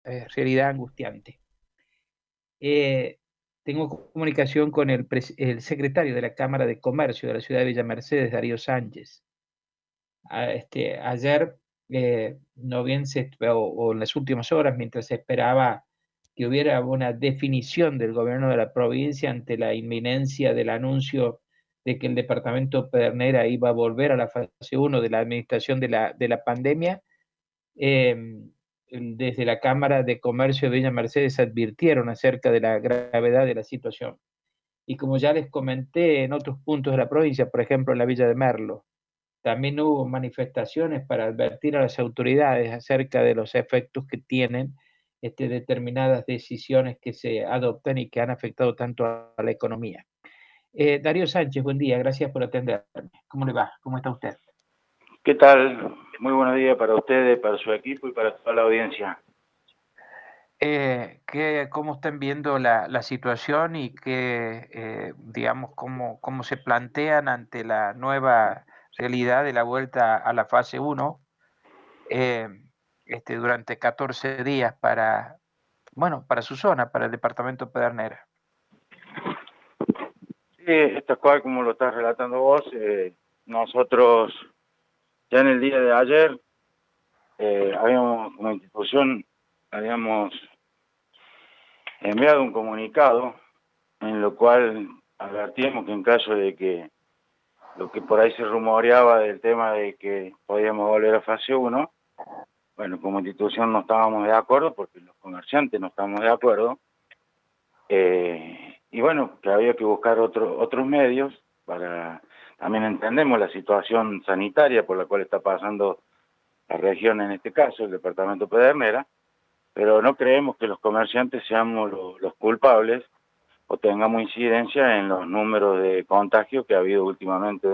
realidad angustiante. Eh, Tengo comunicación con el secretario de la Cámara de Comercio de la ciudad de Villa Mercedes, Darío Sánchez. Ayer, no bien o en las últimas horas, mientras se esperaba que hubiera una definición del gobierno de la provincia ante la inminencia del anuncio de que el departamento Pedernera iba a volver a la fase uno de la administración de la pandemia, eh, desde la Cámara de Comercio de Villa Mercedes advirtieron acerca de la gravedad de la situación. Y como ya les comenté en otros puntos de la provincia, por ejemplo en la Villa de Merlo, también hubo manifestaciones para advertir a las autoridades acerca de los efectos que tienen determinadas decisiones que se adoptan y que han afectado tanto a la economía. Darío Sánchez, buen día, gracias por atenderme. ¿Cómo le va? ¿Cómo está usted? ¿Qué tal? Muy buenos días para ustedes, para su equipo y para toda la audiencia. ¿Cómo están viendo la situación y digamos, cómo se plantean ante la nueva realidad de la vuelta a la fase uno, eh, durante 14 días para su zona, para el departamento Pedernera? Sí, esto cual como lo estás relatando vos, nosotros ya en el día de ayer habíamos, como institución, habíamos enviado un comunicado en lo cual advertíamos que en caso de que lo que por ahí se rumoreaba del tema de que podíamos volver a fase uno, bueno, como institución no estábamos de acuerdo porque los comerciantes no estábamos de acuerdo. Y bueno, que había que buscar otros medios para... También entendemos la situación sanitaria por la cual está pasando la región, en este caso, el departamento Pedernera, pero no creemos que los comerciantes seamos los culpables o tengamos incidencia en los números de contagio que ha habido últimamente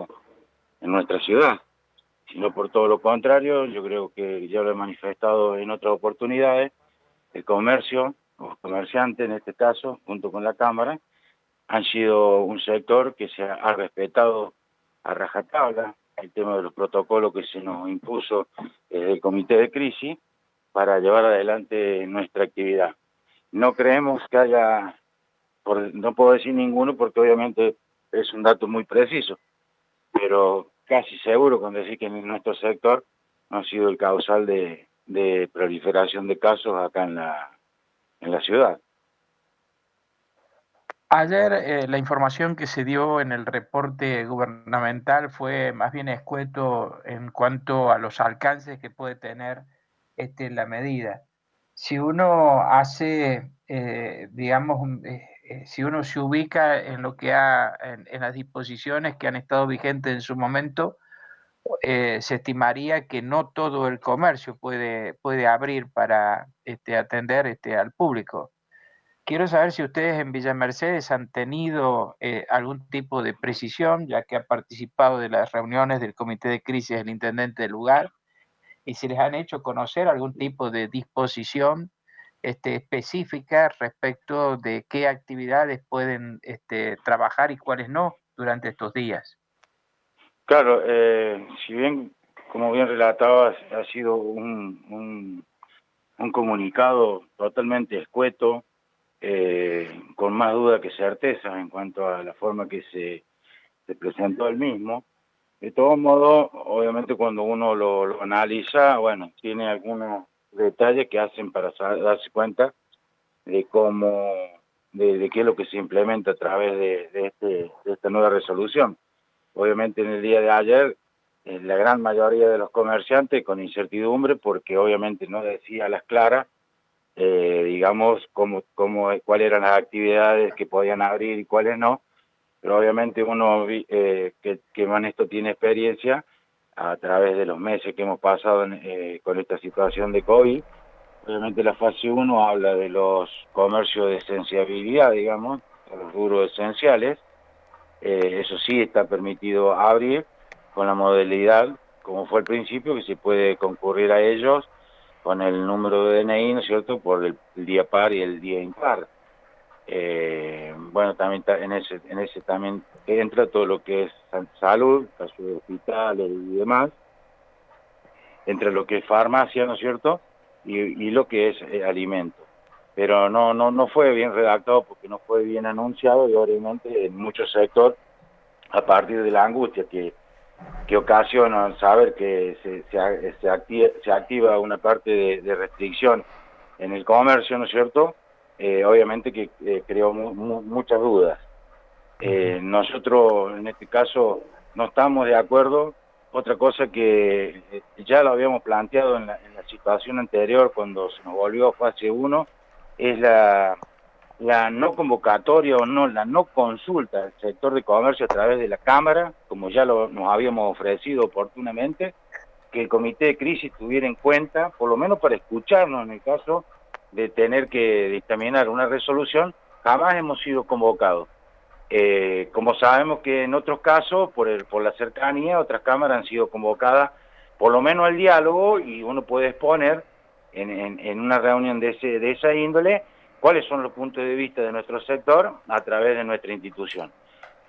en nuestra ciudad, sino por todo lo contrario. Yo creo que ya lo he manifestado en otras oportunidades, el comercio, los comerciantes en este caso, junto con la Cámara, han sido un sector que se ha respetado a rajatabla el tema de los protocolos que se nos impuso desde el Comité de Crisis para llevar adelante nuestra actividad. No creemos que haya, no puedo decir ninguno porque obviamente es un dato muy preciso, pero casi seguro con decir que en nuestro sector no ha sido el causal de proliferación de casos acá en la ciudad. Ayer la información que se dio en el reporte gubernamental fue más bien escueto en cuanto a los alcances que puede tener la medida. Si uno hace, digamos, si uno se ubica en lo que en las disposiciones que han estado vigentes en su momento, se estimaría que no todo el comercio puede abrir para atender al público. Quiero saber si ustedes en Villa Mercedes han tenido algún tipo de precisión, ya que ha participado de las reuniones del comité de crisis del intendente del lugar, y si les han hecho conocer algún tipo de disposición específica respecto de qué actividades pueden trabajar y cuáles no durante estos días. Claro, si bien, como bien relatabas, ha sido un comunicado totalmente escueto, con más duda que certeza en cuanto a la forma que se presentó el mismo. De todos modos, obviamente cuando uno lo analiza, bueno, tiene algunos detalles que hacen para darse cuenta de cómo, de qué es lo que se implementa a través de esta nueva resolución. Obviamente en el día de ayer, la gran mayoría de los comerciantes con incertidumbre, porque obviamente no decía a las claras, digamos, cuáles eran las actividades que podían abrir y cuáles no, pero obviamente uno que en esto tiene experiencia, a través de los meses que hemos pasado con esta situación de COVID, obviamente la fase uno habla de los comercios de esenciabilidad, digamos, de los rubros esenciales. Eso sí está permitido abrir con la modalidad, como fue al principio, que se puede concurrir a ellos con el número de DNI, ¿no es cierto?, por el día par y el día impar. Bueno, también en ese también entra todo lo que es salud, caso de hospitales y demás, entre lo que es farmacia, ¿no es cierto?, y lo que es alimento. Pero no fue bien redactado porque no fue bien anunciado y obviamente en muchos sectores, a partir de la angustia que ocasiona saber que se activa una parte de restricción en el comercio, ¿no es cierto? Obviamente que creó muchas dudas. Nosotros en este caso no estamos de acuerdo. Otra cosa que ya lo habíamos planteado en la situación anterior cuando se nos volvió a fase 1 es la no convocatoria o no, la no consulta del sector de comercio a través de la Cámara, como ya nos habíamos ofrecido oportunamente, que el comité de crisis tuviera en cuenta, por lo menos para escucharnos en el caso de tener que dictaminar una resolución. Jamás hemos sido convocados. Como sabemos que en otros casos, por la cercanía, otras cámaras han sido convocadas por lo menos al diálogo y uno puede exponer en una reunión de esa índole cuáles son los puntos de vista de nuestro sector a través de nuestra institución.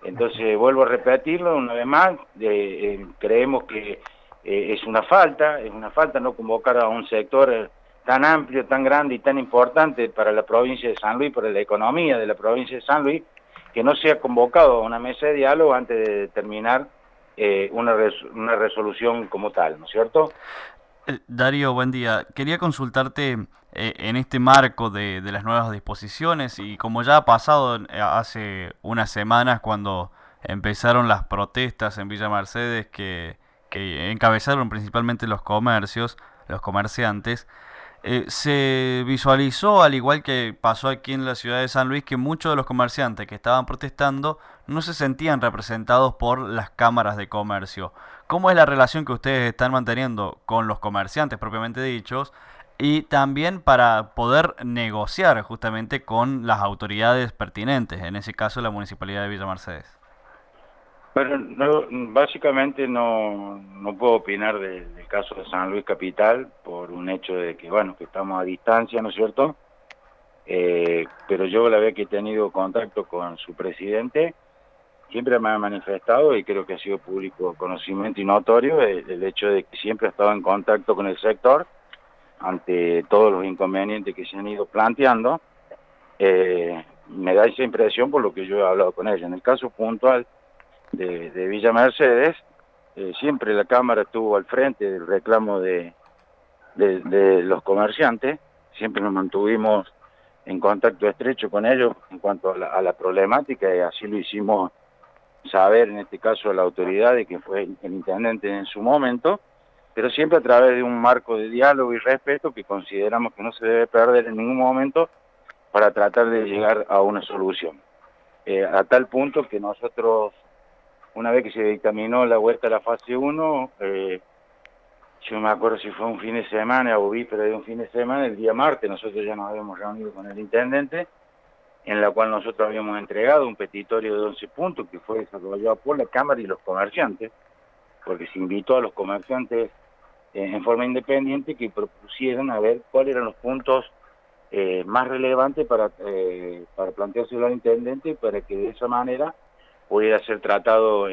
Entonces, vuelvo a repetirlo una vez más, creemos que es una falta no convocar a un sector tan amplio, tan grande y tan importante para la provincia de San Luis, para la economía de la provincia de San Luis, que no sea convocado a una mesa de diálogo antes de determinar una resolución como tal, ¿no es cierto? Darío, buen día. Quería consultarte en este marco de las nuevas disposiciones y como ya ha pasado hace unas semanas cuando empezaron las protestas en Villa Mercedes que encabezaron principalmente los comercios, los comerciantes, se visualizó, al igual que pasó aquí en la ciudad de San Luis, que muchos de los comerciantes que estaban protestando no se sentían representados por las cámaras de comercio. ¿Cómo es la relación que ustedes están manteniendo con los comerciantes propiamente dichos? Y también para poder negociar justamente con las autoridades pertinentes, en ese caso la Municipalidad de Villa Mercedes. Pero básicamente no puedo opinar del caso de San Luis Capital por un hecho de que, bueno, que estamos a distancia, ¿no es cierto? Pero yo la vez que he tenido contacto con su presidente, siempre me ha manifestado, y creo que ha sido público conocimiento y notorio, el hecho de que siempre ha estado en contacto con el sector ante todos los inconvenientes que se han ido planteando. Me da esa impresión por lo que yo he hablado con ella. En el caso puntual de Villa Mercedes, siempre la Cámara estuvo al frente del reclamo de los comerciantes, siempre nos mantuvimos en contacto estrecho con ellos en cuanto a la problemática, y así lo hicimos saber en este caso a la autoridad, de que fue el intendente en su momento, pero siempre a través de un marco de diálogo y respeto que consideramos que no se debe perder en ningún momento para tratar de llegar a una solución. A tal punto que nosotros, una vez que se dictaminó la vuelta a la fase 1, yo me acuerdo si fue un fin de semana o víspera de un fin de semana, el día martes nosotros ya nos habíamos reunido con el intendente, en la cual nosotros habíamos entregado un petitorio de 11 puntos que fue desarrollado por la Cámara y los comerciantes, porque se invitó a los comerciantes en forma independiente que propusieran a ver cuáles eran los puntos más relevantes para planteárselo al intendente, para que de esa manera pudiera ser tratado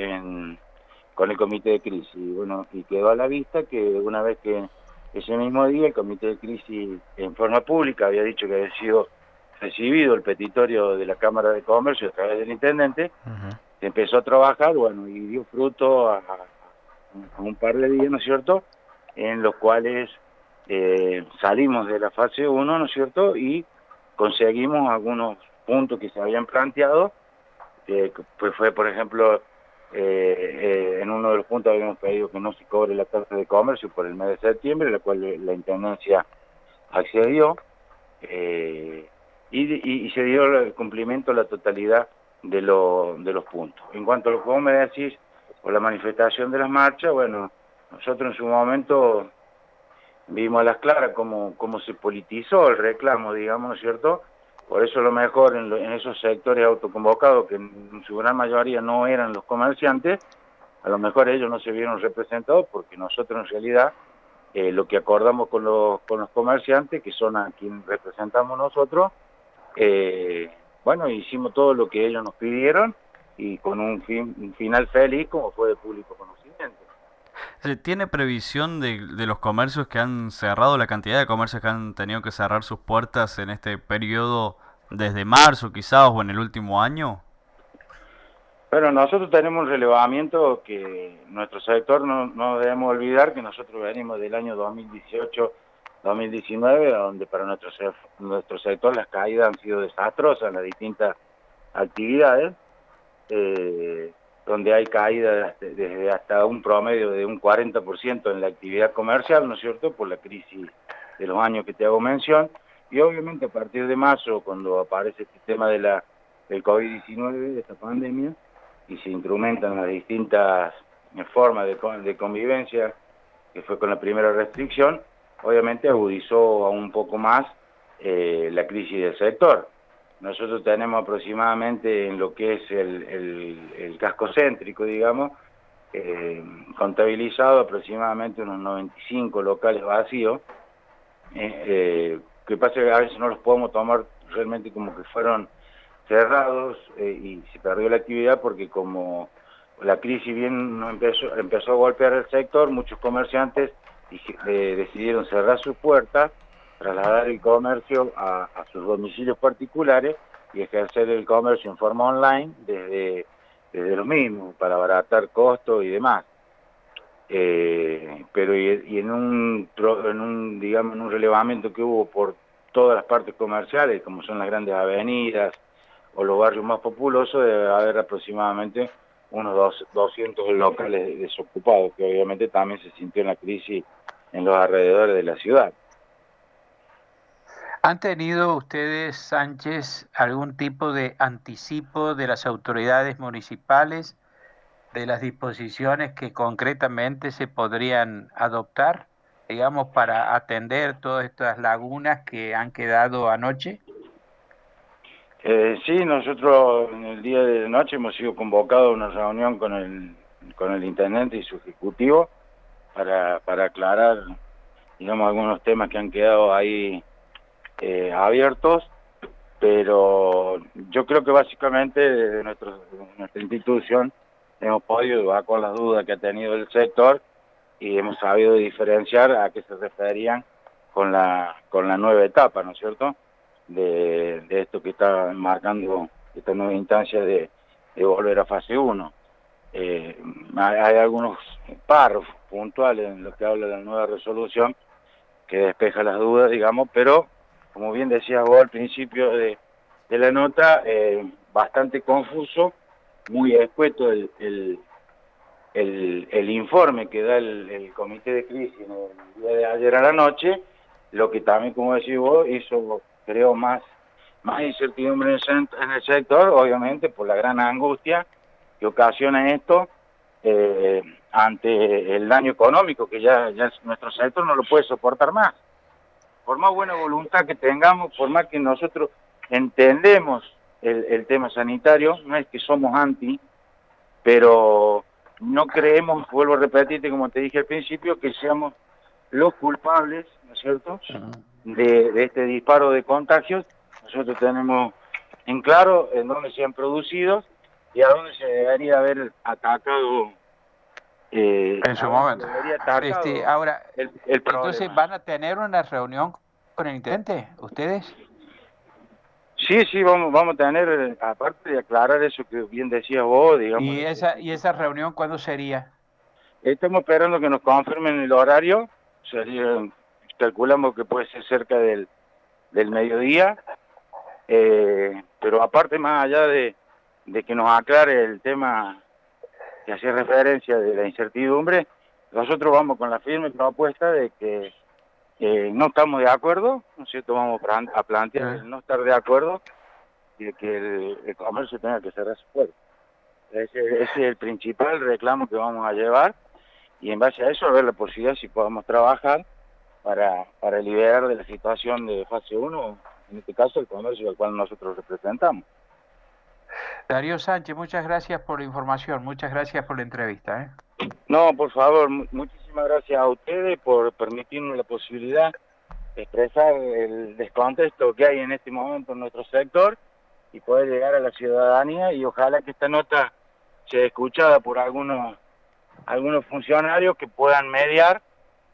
con el comité de crisis. Y bueno, y quedó a la vista que una vez que ese mismo día el comité de crisis en forma pública había dicho que había sido recibido el petitorio de la Cámara de Comercio a través del intendente, se empezó a trabajar, bueno, y dio fruto a un par de días, ¿no es cierto?, en los cuales salimos de la fase 1, ¿no es cierto?, y conseguimos algunos puntos que se habían planteado, pues fue, por ejemplo, en uno de los puntos habíamos pedido que no se cobre la tasa de comercio por el mes de septiembre, la cual la Intendencia accedió, y se dio el cumplimiento a la totalidad de los puntos. En cuanto a lo que vos me decís, por la manifestación de las marchas, bueno, nosotros en su momento vimos a las claras cómo se politizó el reclamo, digamos, ¿no es cierto? Por eso lo mejor en esos sectores autoconvocados, que en su gran mayoría no eran los comerciantes, a lo mejor ellos no se vieron representados, porque nosotros en realidad lo que acordamos con los comerciantes, que son a quienes representamos nosotros, bueno, hicimos todo lo que ellos nos pidieron y con un final feliz, como fue de público conocimiento. ¿Tiene previsión de los comercios que han cerrado, la cantidad de comercios que han tenido que cerrar sus puertas en este periodo desde marzo quizás o en el último año? Pero nosotros tenemos un relevamiento que nuestro sector no debemos olvidar que nosotros venimos del año 2018-2019, donde para nuestro sector las caídas han sido desastrosas en las distintas actividades, donde hay caídas desde hasta un promedio de un 40% en la actividad comercial, ¿no es cierto?, por la crisis de los años que te hago mención, y obviamente a partir de marzo, cuando aparece este tema del COVID-19, de esta pandemia, y se instrumentan las distintas formas de convivencia, que fue con la primera restricción, obviamente agudizó aún un poco más la crisis del sector. Nosotros tenemos aproximadamente en lo que es el casco céntrico, digamos, contabilizado aproximadamente unos 95 locales vacíos, que pasa que a veces no los podemos tomar realmente como que fueron cerrados y se perdió la actividad porque como la crisis bien no empezó a golpear el sector, muchos comerciantes decidieron cerrar sus puertas, trasladar el comercio a sus domicilios particulares y ejercer el comercio en forma online desde los mismos para abaratar costos y demás. Pero en un digamos en un relevamiento que hubo por todas las partes comerciales, como son las grandes avenidas o los barrios más populosos, debe haber aproximadamente unos 200 locales desocupados, que obviamente también se sintió en la crisis en los alrededores de la ciudad. ¿Han tenido ustedes, Sánchez, algún tipo de anticipo de las autoridades municipales de las disposiciones que concretamente se podrían adoptar, digamos, para atender todas estas lagunas que han quedado anoche? Sí, nosotros en el día de noche hemos sido convocados a una reunión con el intendente y su ejecutivo para aclarar, digamos, algunos temas que han quedado ahí abiertos, pero yo creo que básicamente desde nuestra institución hemos podido evacuar las dudas que ha tenido el sector y hemos sabido diferenciar a qué se referían con la nueva etapa, ¿no es cierto?, de esto que está marcando esta nueva instancia de volver a fase 1. Hay algunos párrafos puntuales en los que habla la nueva resolución que despeja las dudas, digamos, pero como bien decías vos al principio de la nota, bastante confuso, muy escueto el informe que da el comité de crisis en el día de ayer a la noche, lo que también, como decís vos, hizo, creo, más incertidumbre en el sector, obviamente por la gran angustia que ocasiona esto ante el daño económico que ya nuestro sector no lo puede soportar más. Por más buena voluntad que tengamos, por más que nosotros entendemos el tema sanitario, no es que somos anti, pero no creemos, vuelvo a repetirte como te dije al principio, que seamos los culpables, ¿no es cierto?, de este disparo de contagios. Nosotros tenemos en claro en dónde se han producido y a dónde se debería haber atacado. En su momento. Ahora, el entonces, problema. ¿van a tener una reunión con el intendente, ustedes? Sí, vamos a tener, aparte de aclarar eso que bien decías vos, digamos. ¿Y esa reunión cuándo sería? Estamos esperando que nos confirmen el horario, calculamos que puede ser cerca del mediodía, pero aparte, más allá de que nos aclare el tema que hacía referencia de la incertidumbre, nosotros vamos con la firme propuesta de que no estamos de acuerdo, ¿no es cierto?, vamos a plantear el no estar de acuerdo y de que el comercio tenga que cerrar su puerta. Ese es el principal reclamo que vamos a llevar y en base a eso a ver la posibilidad si podemos trabajar para liberar de la situación de fase 1, en este caso el comercio al cual nosotros representamos. Darío Sánchez, muchas gracias por la información, muchas gracias por la entrevista. No, por favor, muchísimas gracias a ustedes por permitirnos la posibilidad de expresar el descontexto que hay en este momento en nuestro sector y poder llegar a la ciudadanía y ojalá que esta nota sea escuchada por algunos algunos funcionarios que puedan mediar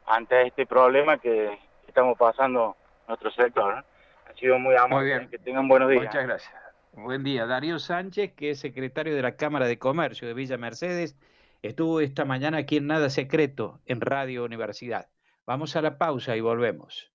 ante este problema que estamos pasando en nuestro sector, ¿no? Ha sido muy Muy amable, bien, que tengan buenos días. muchas gracias. Buen día. Darío Sánchez, que es secretario de la Cámara de Comercio de Villa Mercedes, estuvo esta mañana aquí en Nada Secreto, en Radio Universidad. Vamos a la pausa y volvemos.